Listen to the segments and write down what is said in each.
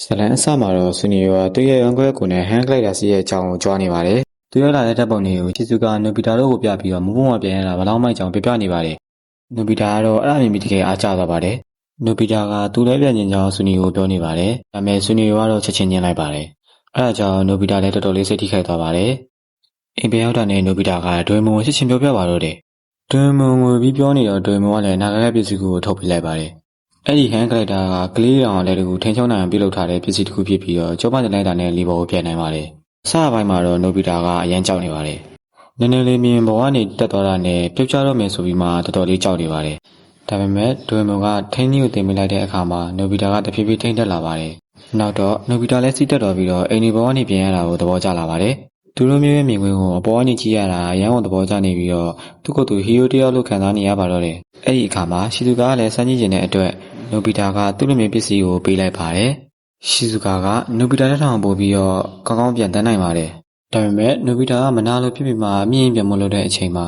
ဇလန်အစမှာတော့ဆူနီယိုကသူ့ရဲ့ရန်ခွဲကိုနဲ့ဟန်ကလိုက်တာစီရဲ့အကြောင်းကိုကြွားနေပါတယ်။သူရလာတဲ့ဓာတ်ပုံတွေကိုချီစုကနိုဘီတာတို့ကိုပြပြီးတော့မပုံမပြန်ရတာဘလောက်မိုက်ကြောင်ပြပြနေပါတယ်။နိုဘီတာကတော့အဲ့ဒါမြင်ပြီးတကယ်အားကျသွားပါတယ်။နိုဘီတာကသူ့လည်းပြန်ကျင်ကြောင်းဆူနီယိုကိုပြောနေပါတယ်။ဒါပေမဲ့ဆူနီယိုကတော့ချက်ချင်းညှင်းလိုက်ပါတယ်။အဲ့ဒါကြောင့်နိုဘီတာလည်းတော်တော်လေးစိတ်ထိခိုက်သွားပါတယ်။အိမ်ပြန်ရောက်တာနဲ့နိုဘီတာကဒွေမုံကိုချက်ချင်းပြောပြပါတော့တယ်။ဒွေမုံကိုပြီးပြောနေတော့ဒွေမုံကလည်းနာဂရဲ့ပစ္စည်းကိုထုတ်ပြလိုက်ပါတယ်။အဲ့ဒီဟန်ကလိုက်တာကကလေးတောင်လည်းတကူထင်းချုံနိုင်ပြုတ်လောက်ထားတဲ့ပစ္စည်းတစ်ခုဖြစ်ပြီးတော့ကျောပတဲ့လိုက်တာနဲ့လီဘောကိုပြန်နိုင်ပါတယ်။အစပိုင်းမှာတော့နိုဘီတာကအရန်ကြောက်နေပါတယ်။နည်းနည်းလေးမြင်ဘဝကနေတက်သွားတာနဲ့ပြုတ်ကျတော့မယ်ဆိုပြီးမှတော်တော်လေးကြောက်နေပါတယ်။ဒါပေမဲ့ဒွေမုံကထိန်းကြီးကိုတင်ပေးလိုက်တဲ့အခါမှာနိုဘီတာကတဖြည်းဖြည်းထိန်းတက်လာပါတယ်။နောက်တော့နိုဘီတာလည်းစီးတက်တော်ပြီးတော့အိမ်ဒီဘဝကနေပြန်ရတာကိုသဘောကျလာပါတယ်။သူတို့မျိုးရဲ့မြင်ကွင်းကိုအပေါ်ကနေကြည့်ရတာရန်ကုန်သဘောကျနေပြီးတော့သူ့ကိုယ်သူဟီးရိုးတယောက်လို့ခံစားနေရပါတော့တယ်။အဲ့ဒီအခါမှာရှီသူကလည်းစမ်းကြည့်နေတဲ့အတွက်နိုဘီတာကသူ့လိုမျိုးပစ္စည်းကိုပေးလိုက်ပါတယ်။ရှီဇူကာကနိုဘီတာလက်ထောင်ပို့ပြီးတော့ကောင်းကောင်းပြန်တန်းနိုင်ပါတယ်။ဒါပေမဲ့နိုဘီတာကမနာလို့ဖြစ်ပြီးမှမြင့်ရင်ပြန်မလို့တဲ့အချိန်မှာ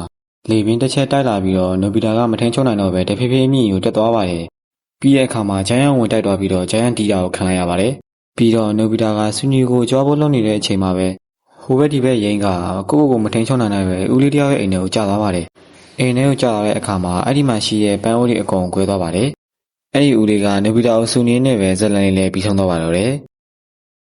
လေပင်တစ်ချက်တိုက်လာပြီးတော့နိုဘီတာကမထင်ချုံနိုင်တော့ပဲတဖြည်းဖြည်းမြင့်ကိုတက်သွားပါတယ်။ပြီးတဲ့အခါမှာဂျိုင်းယန်ဝင်တိုက်သွားပြီးတော့ဂျိုင်းယန်တီတာကိုခံလိုက်ရပါတယ်။ပြီးတော့နိုဘီတာကဆူနီကိုကြွားဖို့လုပ်နေတဲ့အချိန်မှာပဲဟိုဘက်ဒီဘက်ရင်ကကိုမထင်ချုံနိုင်နိုင်ပဲဦးလေးတယောက်ရဲ့အိမ်ထဲကိုကျသွားပါတယ်။အိမ်ထဲကိုကျသွားတဲ့အခါမှာအဲ့ဒီမှာရှိတဲ့ပန်းအိုးတွေအကုန်ကွဲသွားပါတယ်။အဲ့ဒီဦးလေးကနိုဘီတာကိုစူနေနဲ့ပဲဇက်လန်လေးလည်းပြီးဆုံးတော့ပါတော့တယ်